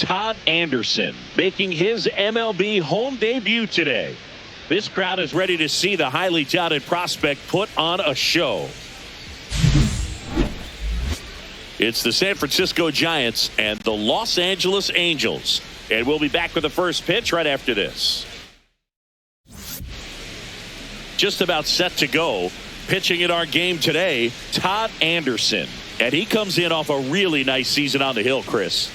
Todd Anderson making his MLB home debut today. This crowd is ready to see the highly touted prospect put on a show. It's the San Francisco Giants and the Los Angeles Angels. And we'll be back with the first pitch right after this. Just about set to go. Pitching in our game today, Todd Anderson. And he comes in off a really nice season on the hill, Chris.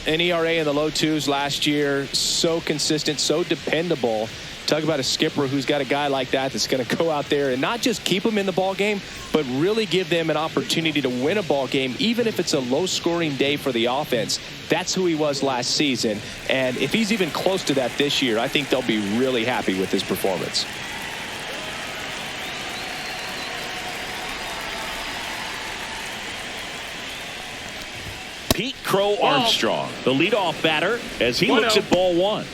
An ERA in the low twos last year. So consistent, so dependable. Talk about a skipper who's got a guy like that that's going to go out there and not just keep them in the ball game, but really give them an opportunity to win a ball game, even if it's a low-scoring day for the offense. That's who he was last season. And if he's even close to that this year, I think they'll be really happy with his performance. Pete Crow Armstrong, the leadoff batter, as he looks at ball one.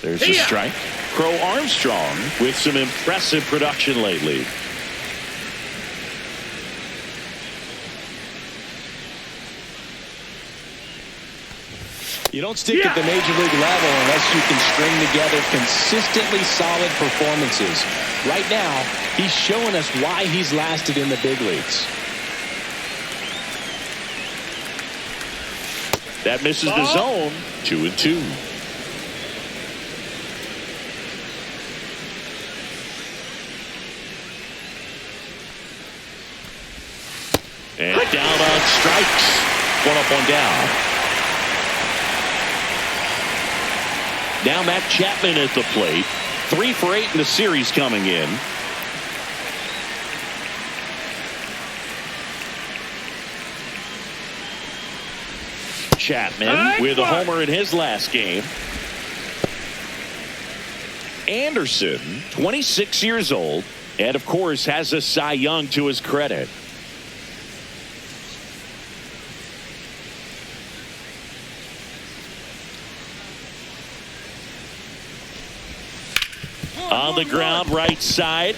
There's a strike. Crow Armstrong with some impressive production lately. You don't stick at the major league level unless you can string together consistently solid performances. Right now, he's showing us why he's lasted in the big leagues. That misses the zone. 2-2. And down on strikes. One up, one down. Now Matt Chapman at the plate. 3 for 8 in the series coming in. Chapman with a homer in his last game. Anderson, 26 years old, and of course has a Cy Young to his credit. On the ground, right side.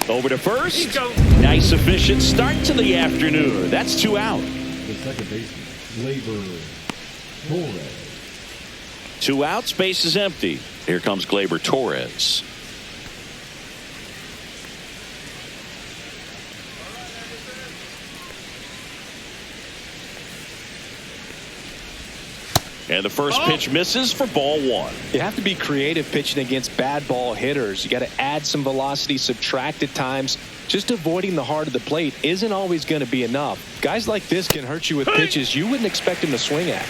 Over to first. Nice, efficient start to the afternoon. That's 2 out. The second baseman, Gleyber Torres. 2 outs, base is empty. Here comes Gleyber Torres. And the first pitch misses for ball 1. You have to be creative pitching against bad ball hitters. You got to add some velocity, subtract at times. Just avoiding the heart of the plate isn't always going to be enough. Guys like this can hurt you with pitches you wouldn't expect him to swing at.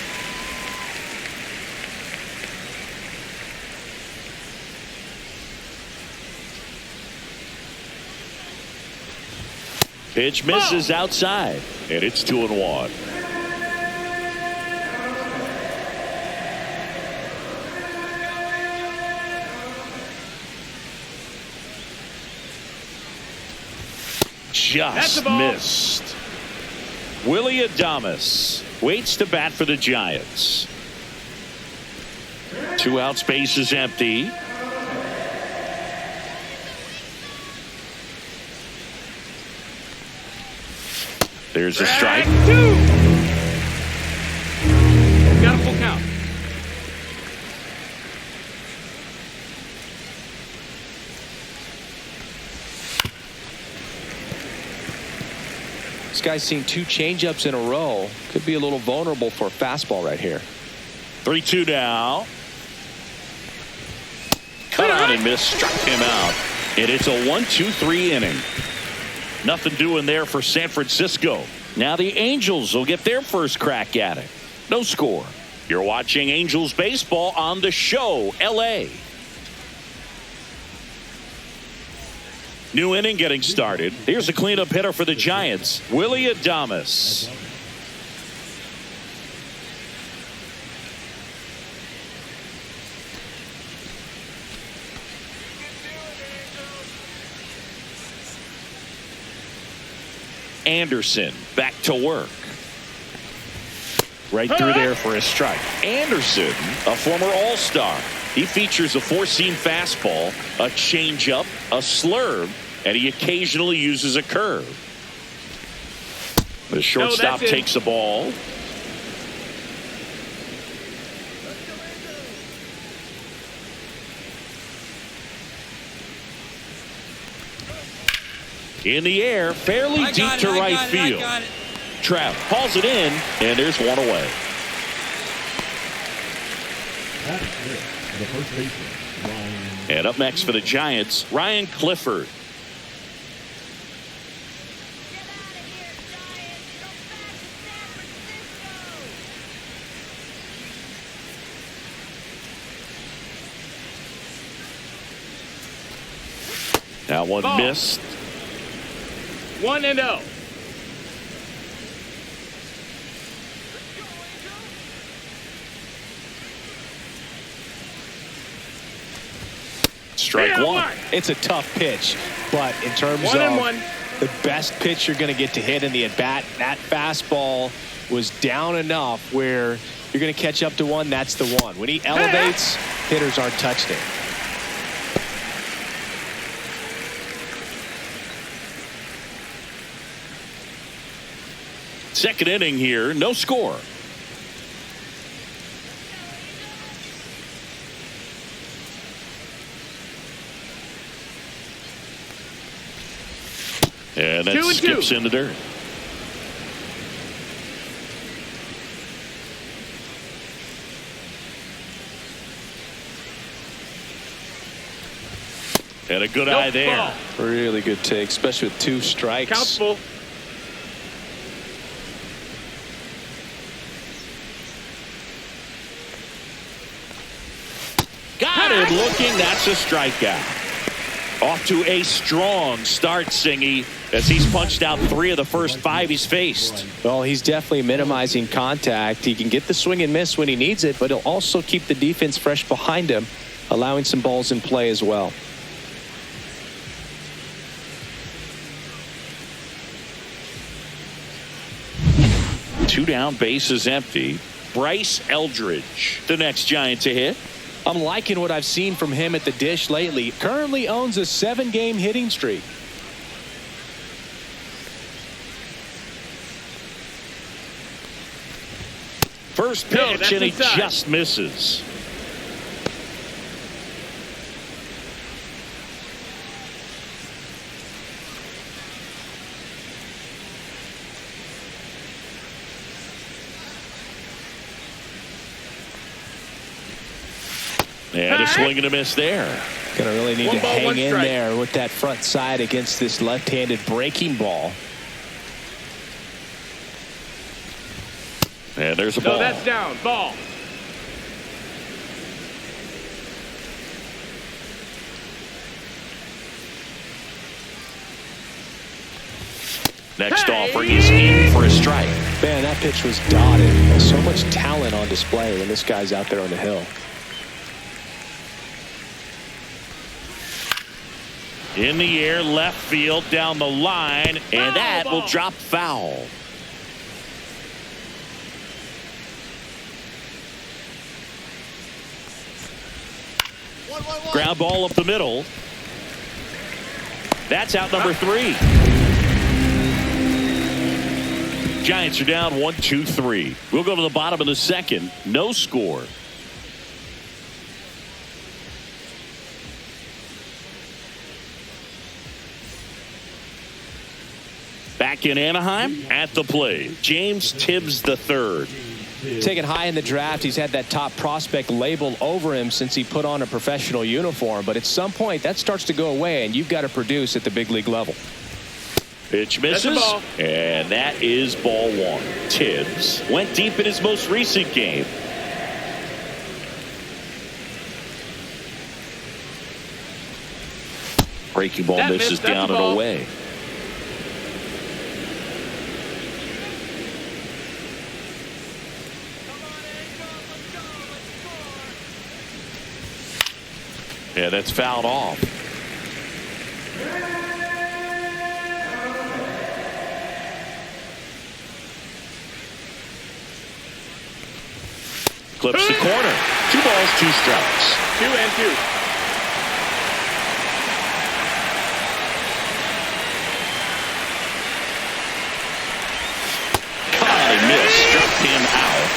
Pitch misses outside, and it's 2-1. Just missed. Willy Adames waits to bat for the Giants. 2 outs, base is empty. There's a strike. Got a full count. This guy's seen 2 changeups in a row. Could be a little vulnerable for a fastball right here. 3-2 now. Cut on and miss, struck him out. And it's a 1-2-3 inning. Nothing doing there for San Francisco. Now the Angels will get their first crack at it. No score. You're watching Angels baseball on the show, L.A. New inning getting started. Here's a cleanup hitter for the Giants, Willy Adames. Anderson back to work. Right through there for a strike. Anderson, a former All-Star. He features a four-seam fastball, a changeup, a slurve, and he occasionally uses a curve. The shortstop takes the ball. In the air, fairly deep to right field. Trout hauls it in, and there's one away. The first baseman, Ryan. And up next for the Giants, Ryan Clifford. Now one missed. 1-0. Strike one. It's a tough pitch, but in terms of the best pitch you're going to get to hit in the at-bat, that fastball was down enough where you're going to catch up to one. That's the one. When he elevates, hitters aren't touched it. Second inning here, no score. And that skips in the dirt. And a good eye there. Really good take, especially with two strikes. Count's full. Got him looking. That's a strikeout. Off to a strong start, Singy, as he's punched out 3 of the first 5 he's faced. Well, he's definitely minimizing contact. He can get the swing and miss when he needs it, but he'll also keep the defense fresh behind him, allowing some balls in play as well. Two down, bases empty. Bryce Eldridge, the next Giant to hit. I'm liking what I've seen from him at the dish lately. Currently owns a 7-game hitting streak. First pitch, and he just misses. And a swing and a miss there. Gonna really need to hang in there with that front side against this left-handed breaking ball. And there's a ball. No, that's down. Ball. Next offering is in for a strike. Man, that pitch was dotted. There's so much talent on display when this guy's out there on the hill. In the air, left field, down the line, and that will drop foul. Ground ball up the middle. That's out number 3. Giants are down 1-2-3. We'll go to the bottom of the second. No score. Back in Anaheim, at the plate, James Tibbs III. Taken high in the draft, he's had that top prospect label over him since he put on a professional uniform. But at some point, that starts to go away, and you've got to produce at the big league level. Pitch misses, and that is ball 1. Tibbs went deep in his most recent game. Breaking ball misses down and away. Yeah, that's fouled off. Clips the corner. 2 balls, 2 strikes. 2-2. He missed. Struck him out.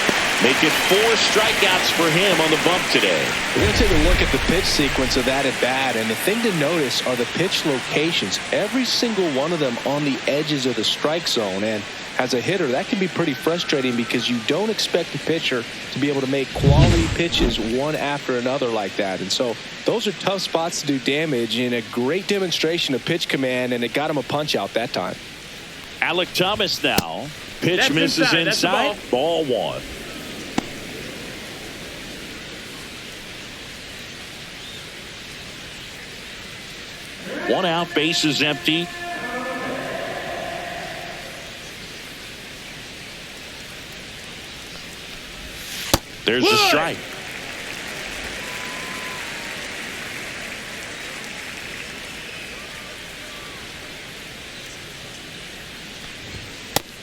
Make it 4 strikeouts for him on the bump today. We're going to take a look at the pitch sequence of that at bat, and the thing to notice are the pitch locations. Every single one of them on the edges of the strike zone, and as a hitter, that can be pretty frustrating because you don't expect the pitcher to be able to make quality pitches one after another like that. And so those are tough spots to do damage, and a great demonstration of pitch command, and it got him a punch out that time. Alec Thomas now. Pitch That's misses inside. inside. Ball 1. One out, base is empty. There's the strike.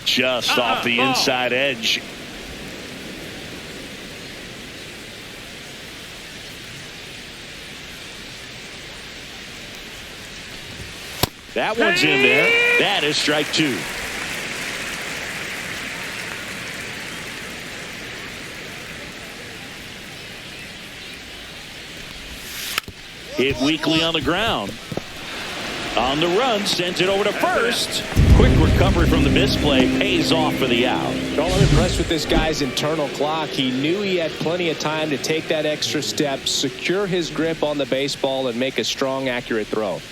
Just off the inside edge. That one's in there. That is strike 2. Hit weakly on the ground. On the run, sends it over to first. Quick recovery from the misplay, pays off for the out. Well, I'm impressed with this guy's internal clock. He knew he had plenty of time to take that extra step, secure his grip on the baseball, and make a strong, accurate throw.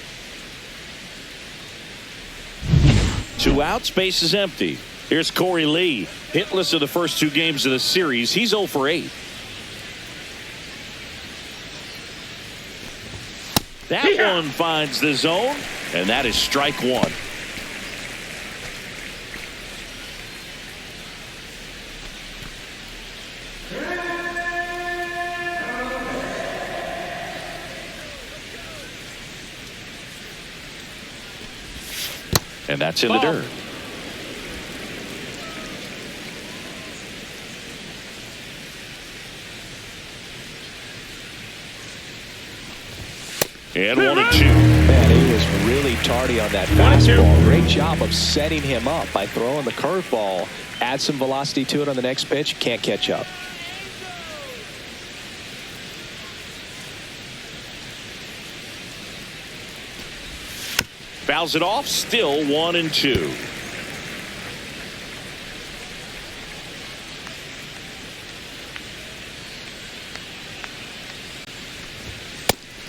2 outs, base is empty. Here's Corey Lee. Hitless of the first 2 games of the series. He's 0 for 8. That one finds the zone, and that is strike 1. And that's in the dirt. And 1-2. Man, he was really tardy on that fastball. Great job of setting him up by throwing the curveball. Add some velocity to it on the next pitch. Can't catch up. Fouls it off. Still 1-2.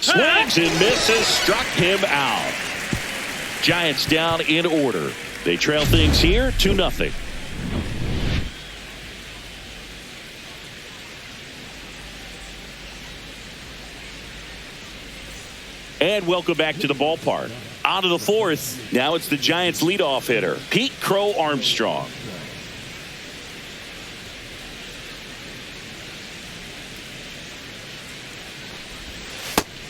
Swings and misses. Struck him out. Giants down in order. They trail things here 2-0. And welcome back to the ballpark. Out of the 4th. Now it's the Giants leadoff hitter, Pete Crow Armstrong.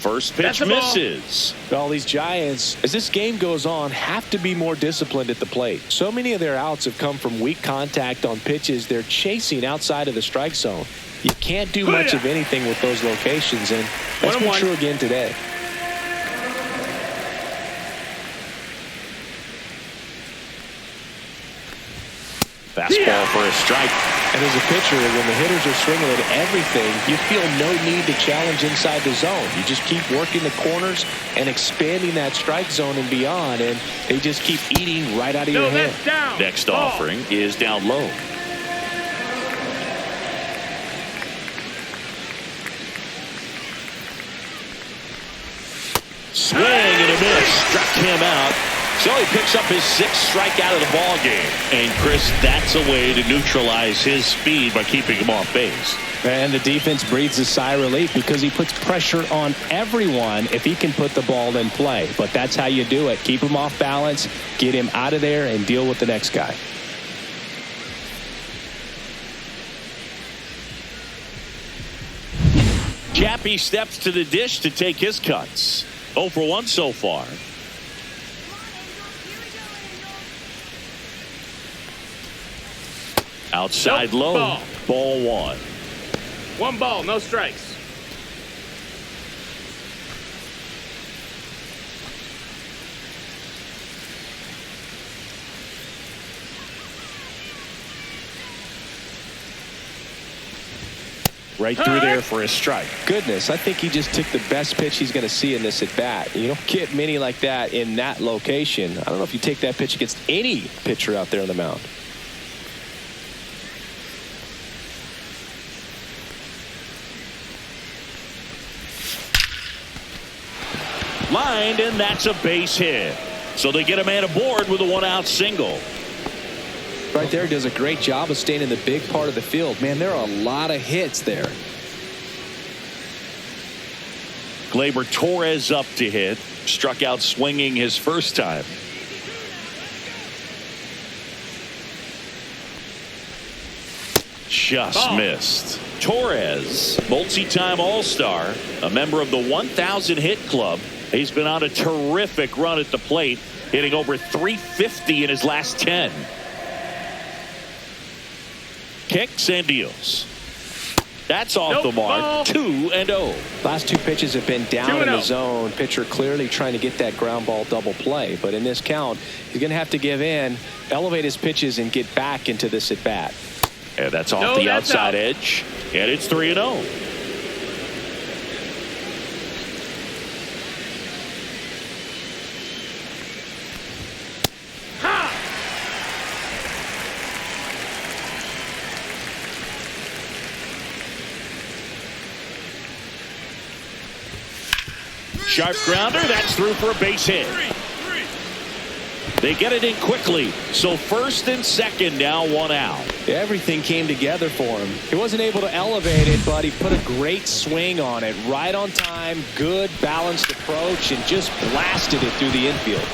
First pitch misses. Well, these Giants, as this game goes on, have to be more disciplined at the plate. So many of their outs have come from weak contact on pitches they're chasing outside of the strike zone. You can't do much of anything with those locations, and that's been true again today. Fastball for a strike. And as a pitcher, when the hitters are swinging at everything, you feel no need to challenge inside the zone. You just keep working the corners and expanding that strike zone and beyond, and they just keep eating right out of your hand. Next offering is down low. Swing and a miss. Struck him out. So he picks up his 6th strikeout of the ball game. And Chris, that's a way to neutralize his speed by keeping him off base. And the defense breathes a sigh of relief because he puts pressure on everyone if he can put the ball in play. But that's how you do it. Keep him off balance, get him out of there, and deal with the next guy. Chappie steps to the dish to take his cuts. 0 for 1 so far. Outside low. Ball 1. 1 ball, no strikes. Right through there for a strike. Goodness, I think he just took the best pitch he's going to see in this at bat. You don't get many like that in that location. I don't know if you take that pitch against any pitcher out there on the mound. Lined, and that's a base hit. So they get a man aboard with a 1-out single. Right there, does a great job of staying in the big part of the field. Man, there are a lot of hits there. Gleyber Torres up to hit. Struck out swinging his first time. Just missed. Torres, multi-time All-Star, a member of the 1,000 hit club. He's been on a terrific run at the plate, hitting over 350 in his last 10. Kicks and deals. That's off the mark. 2-0. Last 2 pitches have been down in the zone. Pitcher clearly trying to get that ground ball double play. But in this count, he's going to have to give in, elevate his pitches, and get back into this at bat. And that's off the outside edge. And it's 3-0. Sharp grounder. That's through for a base hit. They get it in quickly. So first and second, now 1 out. Everything came together for him. He wasn't able to elevate it, but he put a great swing on it. Right on time, good balanced approach, and just blasted it through the infield.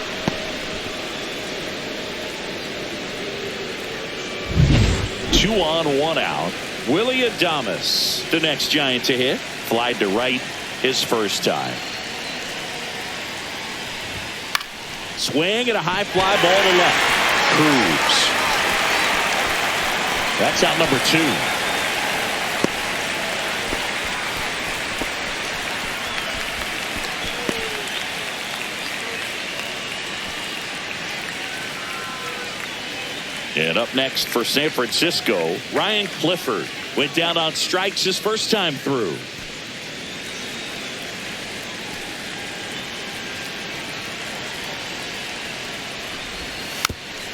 Two on, 1 out. Willie Adames, the next Giant to hit. Flied to right his first time. Swing and a high fly ball to left. Cruz. That's out number 2. And up next for San Francisco, Ryan Clifford went down on strikes his first time through.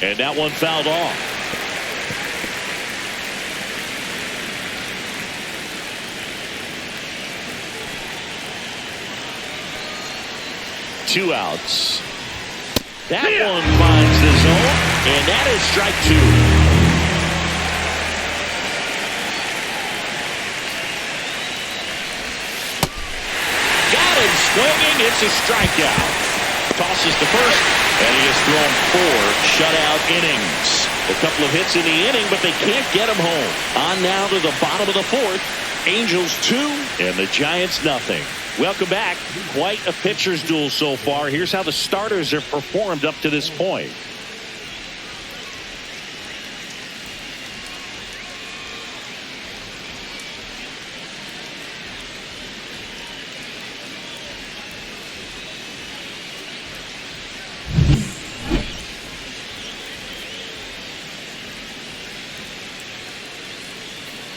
And that one fouled off. Two outs. That one finds the zone, and that is strike 2. Got him swinging. It's a strikeout. Tosses to first, and he has thrown 4 shutout innings. A couple of hits in the inning, but they can't get him home. On now to the bottom of the 4th. Angels 2 and the Giants nothing. Welcome back. Quite a pitcher's duel so far. Here's how the starters have performed up to this point.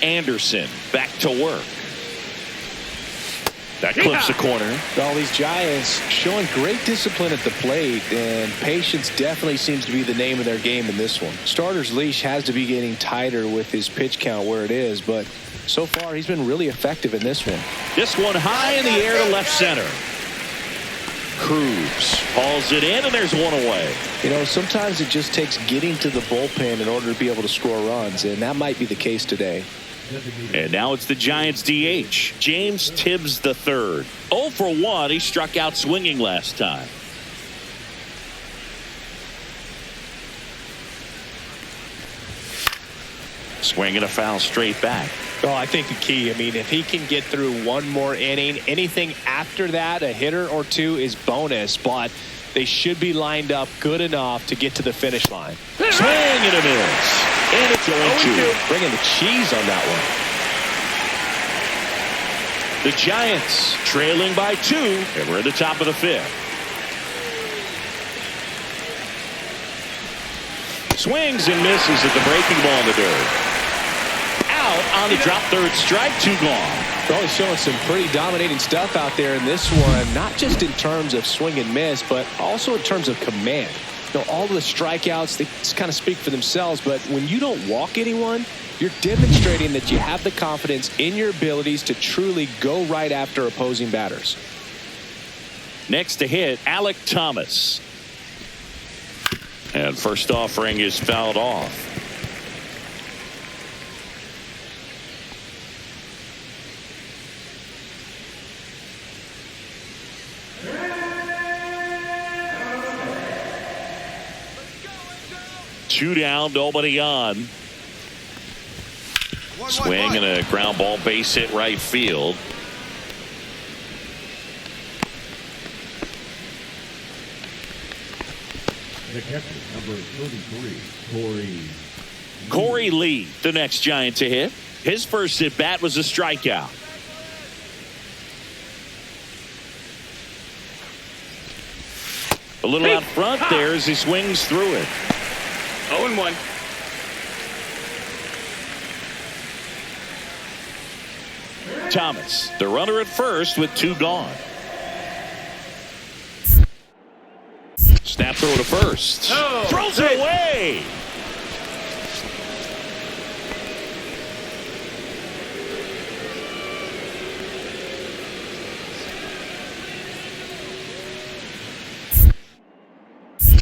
Anderson back to work. That clips the corner. All these Giants showing great discipline at the plate, and patience definitely seems to be the name of their game in this one. Starter's leash has to be getting tighter with his pitch count where it is, but so far he's been really effective in this one. This one high in the air to left center. Cruz hauls it in, and there's one away. You know, sometimes it just takes getting to the bullpen in order to be able to score runs, and that might be the case today. And now it's the Giants DH, James Tibbs III. 0 for 1. He struck out swinging last time. Swinging a foul straight back. Oh, I think the key, I mean, if he can get through one more inning, anything after that, a hitter or 2 is bonus, but they should be lined up good enough to get to the finish line. Swing and a miss. And it's 0-2. Bringing the cheese on that one. The Giants trailing by 2, and we're at the top of the 5th. Swings and misses at the breaking ball in the dirt. Out on the drop third strike, 2 gone. Well, he's showing some pretty dominating stuff out there in this one, not just in terms of swing and miss, but also in terms of command. All the strikeouts, they kind of speak for themselves, but when you don't walk anyone, you're demonstrating that you have the confidence in your abilities to truly go right after opposing batters. Next to hit, Alek Thomas. And first offering is fouled off. Two down, nobody on. Swing and a ground ball base hit right field. The catcher, number 33, Corey Lee, the next Giant to hit. His first at bat was a strikeout. A little out front there as he swings through it. 0-1. Thomas, the runner at first with 2 gone. Snap throw to first. Oh, Throws it away.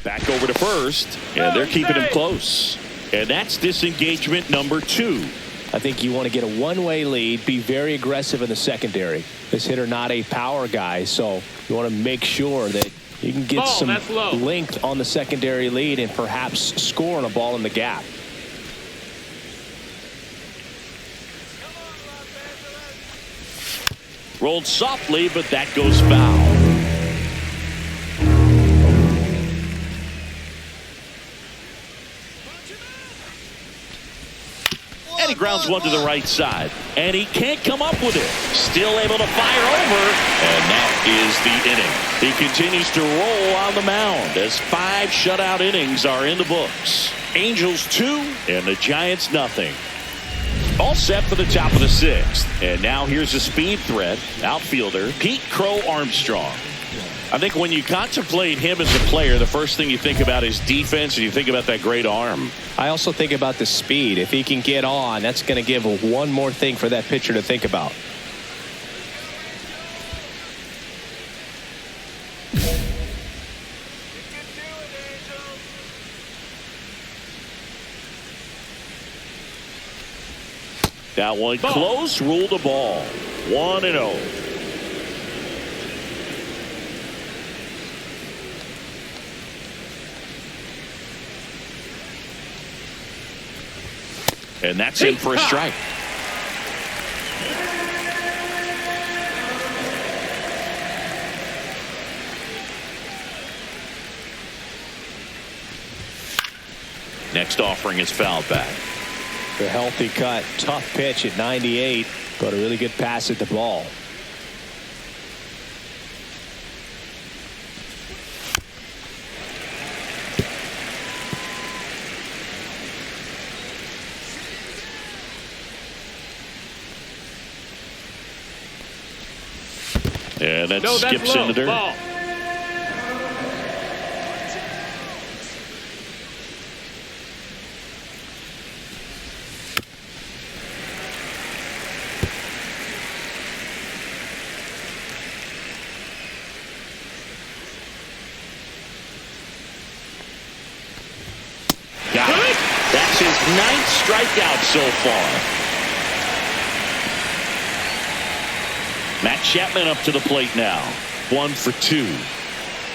Back over to first, and they're keeping him close. And that's disengagement number 2. I think you want to get a one-way lead, be very aggressive in the secondary. This hitter not a power guy, so you want to make sure that you can get some length on the secondary lead and perhaps score on a ball in the gap. Rolled softly, but that goes foul. And he grounds one to the right side. And he can't come up with it. Still able to fire over. And that is the inning. He continues to roll on the mound as 5 shutout innings are in the books. Angels 2 and the Giants nothing. All set for the top of the 6th. And now here's a speed threat. Outfielder Pete Crow Armstrong. I think when you contemplate him as a player, the first thing you think about is defense, and you think about that great arm. I also think about the speed. If he can get on, that's going to give one more thing for that pitcher to think about. That one close, ruled the ball. 1-0. And that's in for a strike. Next offering is fouled back. A healthy cut, tough pitch at 98, but a really good pass at the ball. And that skips into dirt. Ball. Got it. That's his 9th strikeout so far. Matt Chapman up to the plate now. 1 for 2.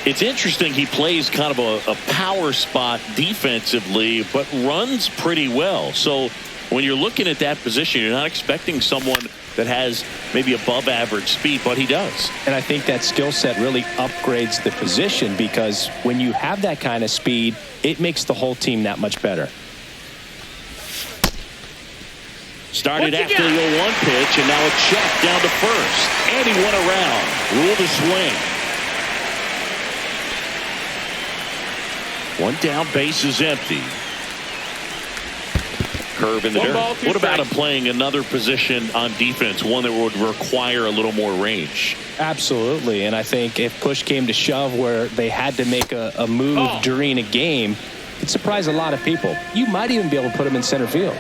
It's interesting he plays kind of a power spot defensively, but runs pretty well. So when you're looking at that position, you're not expecting someone that has maybe above average speed, but he does. And I think that skill set really upgrades the position, because when you have that kind of speed, it makes the whole team that much better. Started after the 0-1 pitch, and now a check down to first. And he went around. Ruled a swing. One down, base is empty. Curve in the dirt. What about him playing another position on defense, one that would require a little more range? Absolutely, and I think if push came to shove where they had to make a move during a game, it'd surprise a lot of people. You might even be able to put him in center field.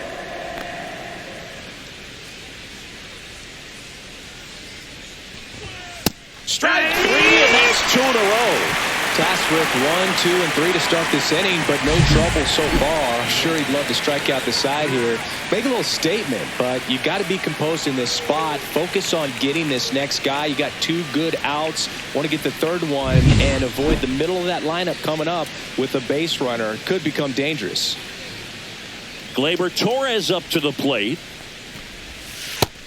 Strike three, and that's 2 in a row. Tasked with 1, 2, and 3 to start this inning, but no trouble so far. I'm sure he'd love to strike out the side here. Make a little statement, but you got to be composed in this spot. Focus on getting this next guy. You got 2 good outs. Want to get the third one and avoid the middle of that lineup coming up with a base runner. Could become dangerous. Gleyber Torres up to the plate.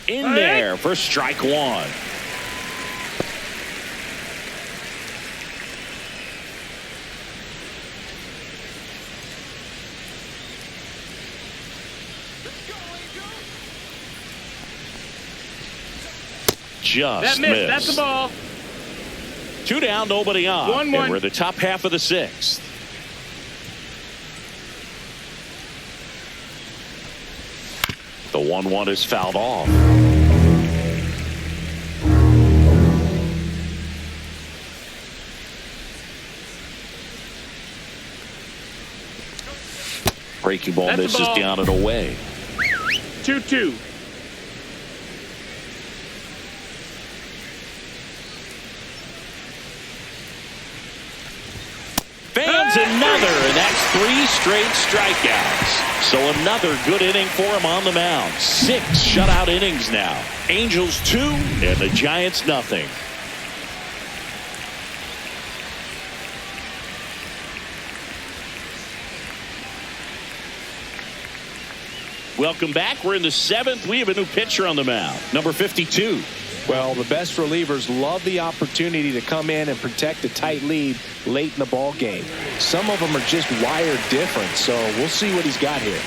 In there for strike 1. Just missed. That's the ball. 2 down, nobody on. 1-1. And we're the top half of the 6th. The 1-1 is fouled off. Breaking ball misses down and away. 2-2. Another, and that's 3 straight strikeouts. So another good inning for him on the mound. 6 shutout innings now. Angels 2 and the Giants nothing. Welcome back. We're in the 7th. We have a new pitcher on the mound, number 52. Well, the best relievers love the opportunity to come in and protect a tight lead late in the ball game. Some of them are just wired different, so we'll see what he's got here.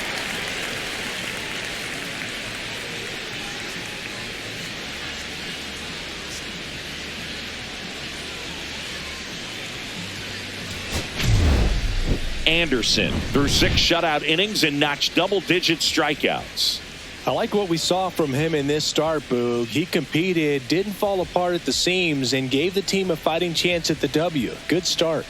Anderson threw 6 shutout innings and notched double-digit strikeouts. I like what we saw from him in this start, Boog. He competed, didn't fall apart at the seams, and gave the team a fighting chance at the W. Good start.